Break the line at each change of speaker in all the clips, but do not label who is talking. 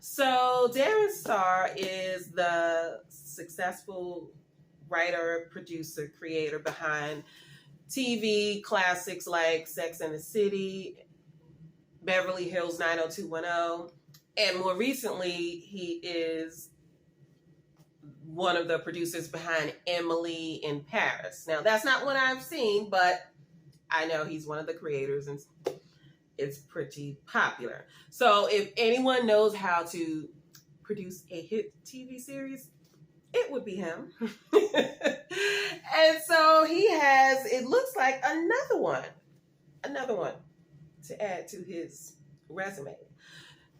So Darren Star is the successful writer, producer, creator behind TV classics like Sex and the City, Beverly Hills 90210, and more recently, he is one of the producers behind Emily in Paris. Now, that's not what I've seen, but I know he's one of the creators and it's pretty popular. So if anyone knows how to produce a hit TV series, it would be him. And so he has, it looks like another one to add to his resume.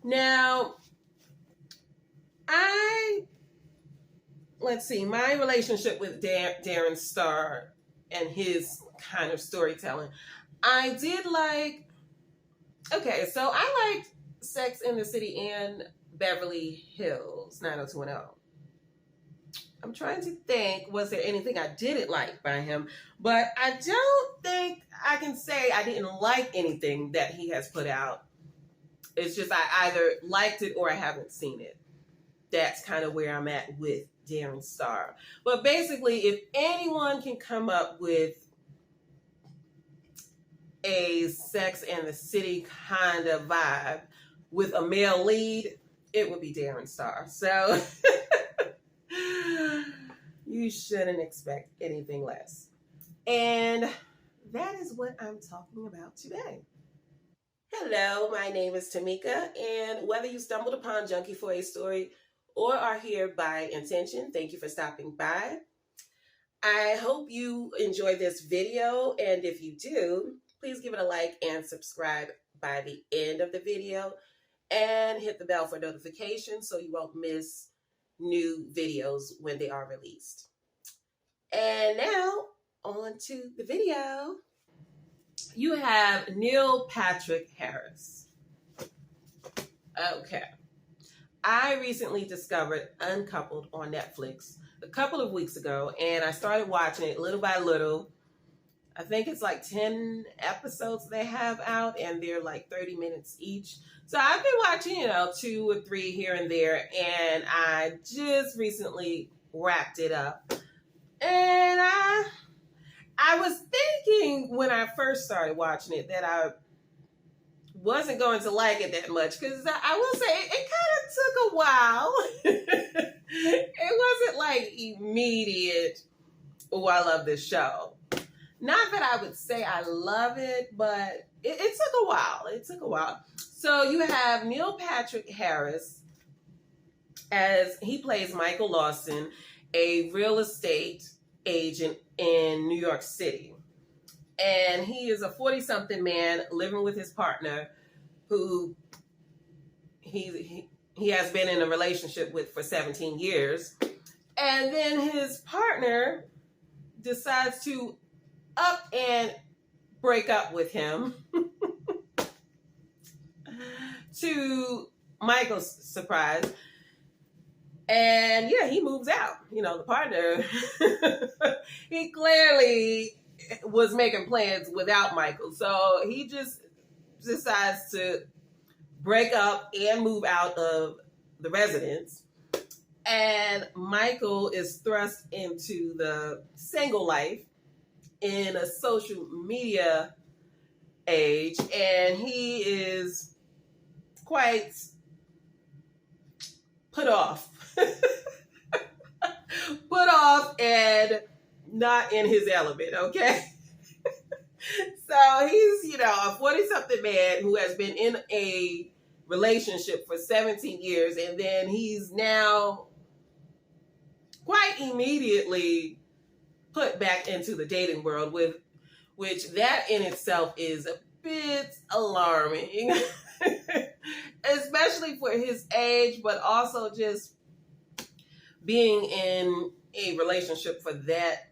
Now, let's see, my relationship with Darren Star and his kind of storytelling. I did like, okay, so I liked Sex in the City and Beverly Hills 90210. I'm trying to think, was there anything I didn't like by him? But I don't think I can say I didn't like anything that he has put out. It's just I either liked it or I haven't seen it. That's kind of where I'm at with Darren Star. But basically, if anyone can come up with a Sex and the City kind of vibe with a male lead, it would be Darren Star. So you shouldn't expect anything less. And that is what I'm talking about today. Hello, my name is Tamika, and whether you stumbled upon Junkie for a Story or are here by intention, thank you for stopping by. I hope you enjoyed this video, and if you do, please give it a like and subscribe by the end of the video, and hit the bell for notifications so you won't miss new videos when they are released. And now, on to the video. You have Neil Patrick Harris. Okay. I recently discovered Uncoupled on Netflix a couple of weeks ago, and I started watching it little by little. I think it's like 10 episodes they have out, and they're like 30 minutes each. So I've been watching, 2 or 3 here and there, and I just recently wrapped it up. And I was thinking when I first started watching it that I wasn't going to like it that much, because I will say it kind of took a while. It wasn't like immediate, oh, I love this show. Not that I would say I love it, but it took a while. It took a while. So you have Neil Patrick Harris as he plays Michael Lawson, a real estate agent in New York City. And he is a 40-something man living with his partner who he has been in a relationship with for 17 years. And then his partner decides to up and break up with him to Michael's surprise. And yeah, he moves out. The partner, he clearly was making plans without Michael. So he just decides to break up and move out of the residence. And Michael is thrust into the single life in a social media age. And he is quite put off. Put off and not in his element, okay? So he's, a 40-something man who has been in a relationship for 17 years, and then he's now quite immediately put back into the dating world, which that in itself is a bit alarming, especially for his age, but also just being in a relationship for that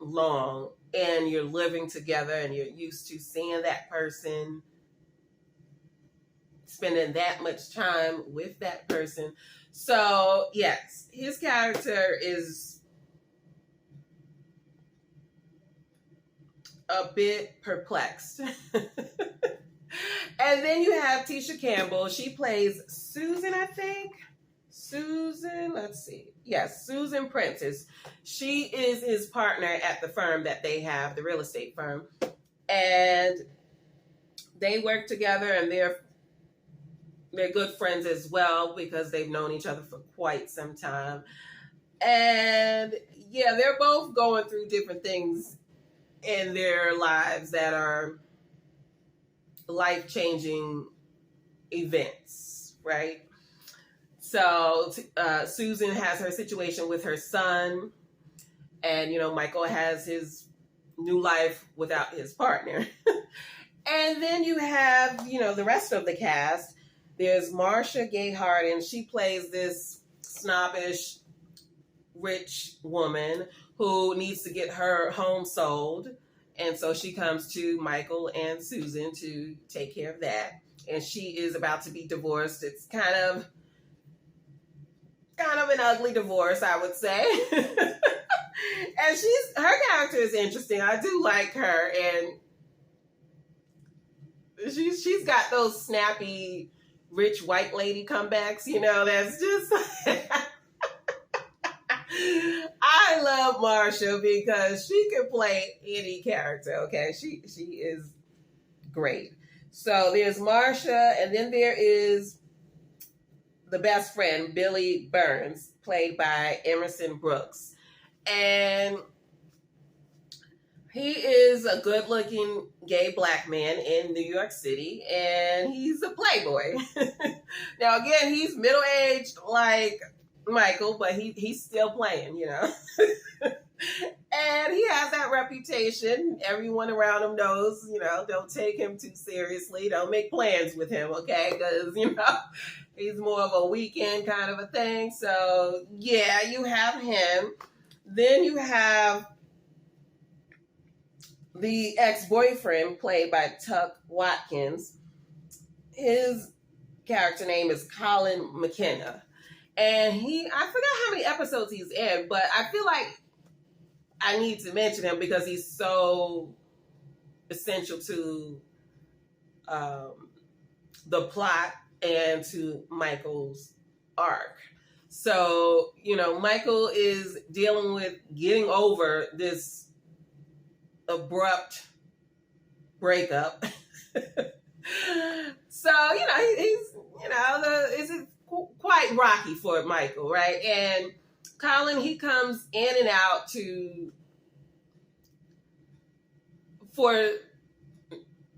long, and you're living together and you're used to seeing that person, spending that much time with that person. So yes, his character is a bit perplexed. And then you have Tisha Campbell. She plays Susan, I think. Susan, let's see. Yes, Susan Prentice. She is his partner at the firm that they have, the real estate firm. And they work together, and they're good friends as well because they've known each other for quite some time. And yeah, they're both going through different things in their lives that are life-changing events, right? So Susan has her situation with her son, and Michael has his new life without his partner. And then you have the rest of the cast. There's Marcia Gay Harden. She plays this snobbish rich woman who needs to get her home sold, and so she comes to Michael and Susan to take care of that. And she is about to be divorced. It's kind of an ugly divorce, I would say. And her character is interesting. I do like her, and she's got those snappy rich white lady comebacks, that's just I love Marcia because she can play any character, okay? She is great. So there's Marcia, and then there is the best friend, Billy Burns, played by Emerson Brooks. And he is a good-looking gay black man in New York City, and he's a playboy. Now, again, he's middle-aged like Michael, but he's still playing, And he has that reputation. Everyone around him knows, don't take him too seriously. Don't make plans with him, okay? Because, he's more of a weekend kind of a thing. So, yeah, you have him. Then you have the ex-boyfriend played by Tuc Watkins. His character name is Colin McKenna. And I forgot how many episodes he's in, but I feel like I need to mention him because he's so essential to the plot and to Michael's arc. So, Michael is dealing with getting over this abrupt breakup. So, he's quite rocky for Michael, right? And Colin, he comes in and out for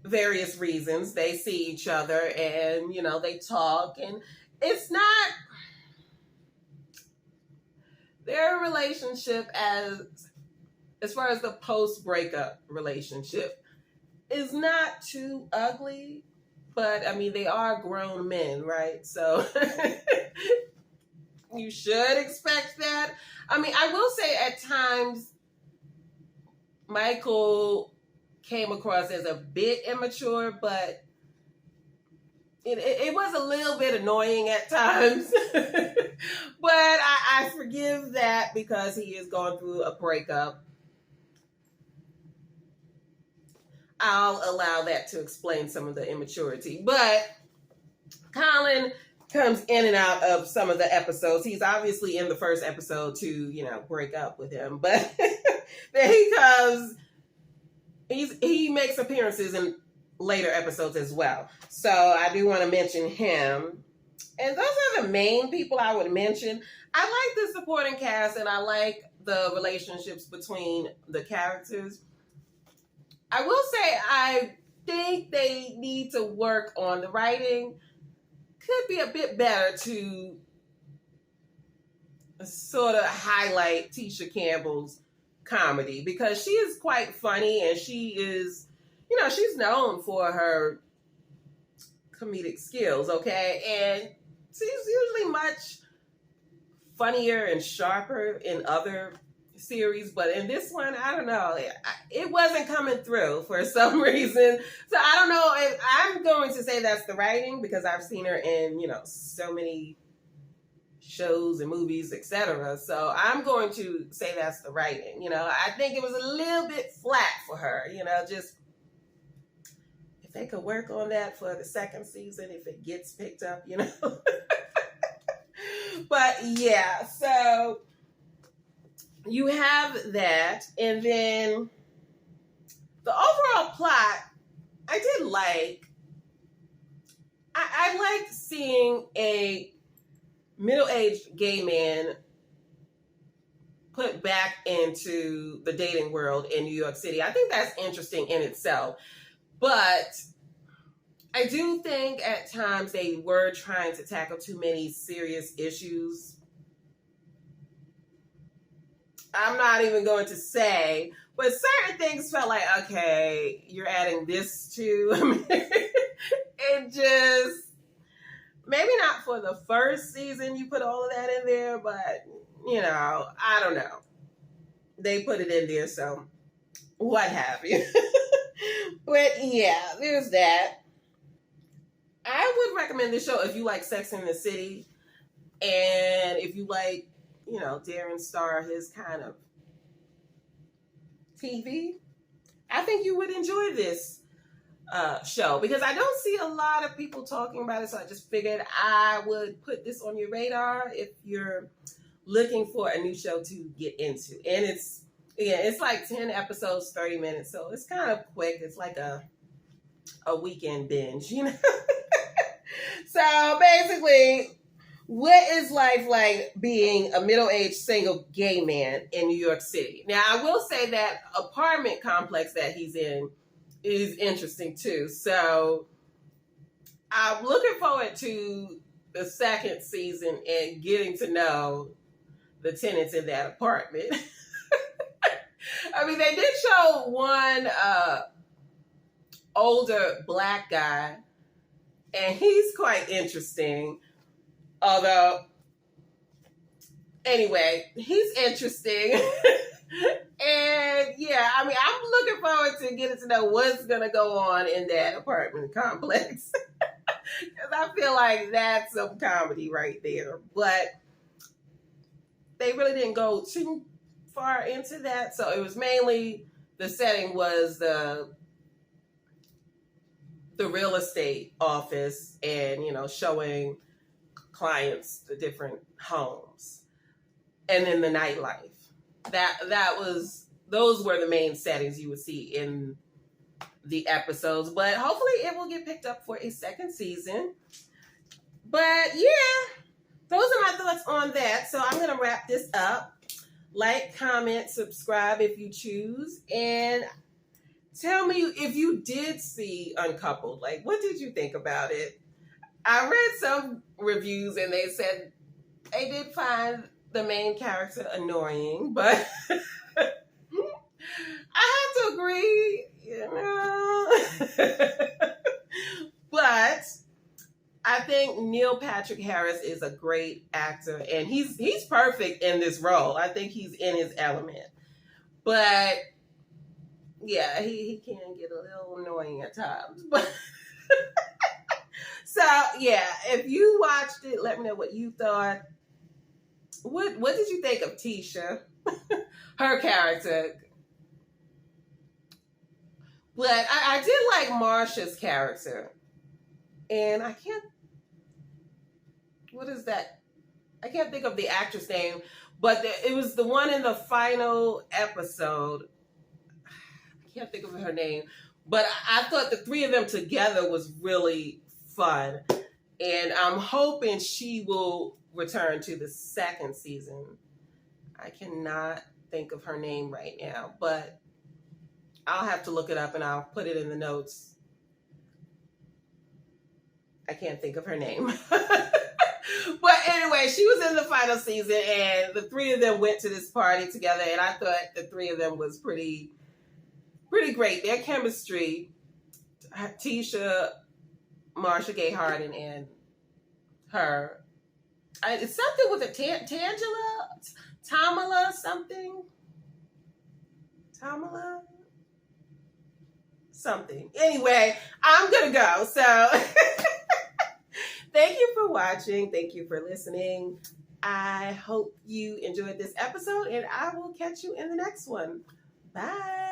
various reasons. They see each other and, they talk, and it's not their relationship as far as the post-breakup relationship is not too ugly, but they are grown men, right? So you should expect that. I will say at times Michael came across as a bit immature, but it was a little bit annoying at times. But I forgive that because he is going through a breakup. I'll allow that to explain some of the immaturity. But Colin comes in and out of some of the episodes. He's obviously in the first episode to, break up with him. But then he comes, he makes appearances in later episodes as well. So I do want to mention him. And those are the main people I would mention. I like the supporting cast, and I like the relationships between the characters. I will say I think they need to work on the writing. Could be a bit better to sort of highlight Tisha Campbell's comedy because she is quite funny, and she is, she's known for her comedic skills, okay? And she's usually much funnier and sharper in other series, but in this one, I don't know, it wasn't coming through for some reason. So I don't know if I'm going to say that's the writing because I've seen her in, so many shows and movies, etc. So I'm going to say that's the writing. I think it was a little bit flat for her, just if they could work on that for the second season, if it gets picked up, you know. But yeah, so you have that, and then the overall plot, I did like. I liked seeing a middle-aged gay man put back into the dating world in New York City. I think that's interesting in itself. But I do think at times they were trying to tackle too many serious issues. I'm not even going to say, but certain things felt like, okay, you're adding this to. I mean, it just, maybe not for the first season you put all of that in there, but, you know, I don't know. They put it in there, so what have you. But yeah, there's that. I would recommend this show if you like Sex and the City, and if you like, you know, Darren Star, his kind of TV. I think you would enjoy this show, because I don't see a lot of people talking about it, so I just figured I would put this on your radar if you're looking for a new show to get into. And it's like 10 episodes, 30 minutes, so it's kind of quick. It's like a weekend binge, you know. So basically, what is life like being a middle-aged single gay man in New York City? Now, I will say that apartment complex that he's in is interesting too. So I'm looking forward to the second season and getting to know the tenants in that apartment. I mean, they did show one older black guy, and he's quite interesting. Although, anyway, he's interesting. And yeah, I mean, I'm looking forward to getting to know what's going to go on in that apartment complex. Because I feel like that's some comedy right there. But they really didn't go too far into that. So it was mainly, the setting was the real estate office, and, you know, showing clients the different homes, and then the nightlife. Those were the main settings you would see in the episodes. But hopefully it will get picked up for a second season. But yeah, those are my thoughts on that. So I'm going to wrap this up. Like, comment, subscribe if you choose, and tell me if you did see Uncoupled. Like, what did you think about it? I read some reviews and they said they did find the main character annoying, but I have to agree, you know. But I think Neil Patrick Harris is a great actor, and he's perfect in this role. I think he's in his element. But yeah, he can get a little annoying at times. But so yeah, if you watched it, let me know what you thought. What did you think of Tisha? Her character. But I did like Marcia's character. And I can't, what is that? I can't think of the actress name, but it was the one in the final episode. I can't think of her name, but I thought the three of them together was really fun. And I'm hoping she will return to the second season. I cannot think of her name right now, but I'll have to look it up and I'll put it in the notes. I can't think of her name. But anyway, she was in the final season, and the three of them went to this party together, and I thought the three of them was pretty great. Their chemistry, Tisha, Marcia Gay Harden, and her. It's something with a Tamala something. Tamala? Something. Anyway, I'm going to go. So thank you for watching. Thank you for listening. I hope you enjoyed this episode, and I will catch you in the next one. Bye.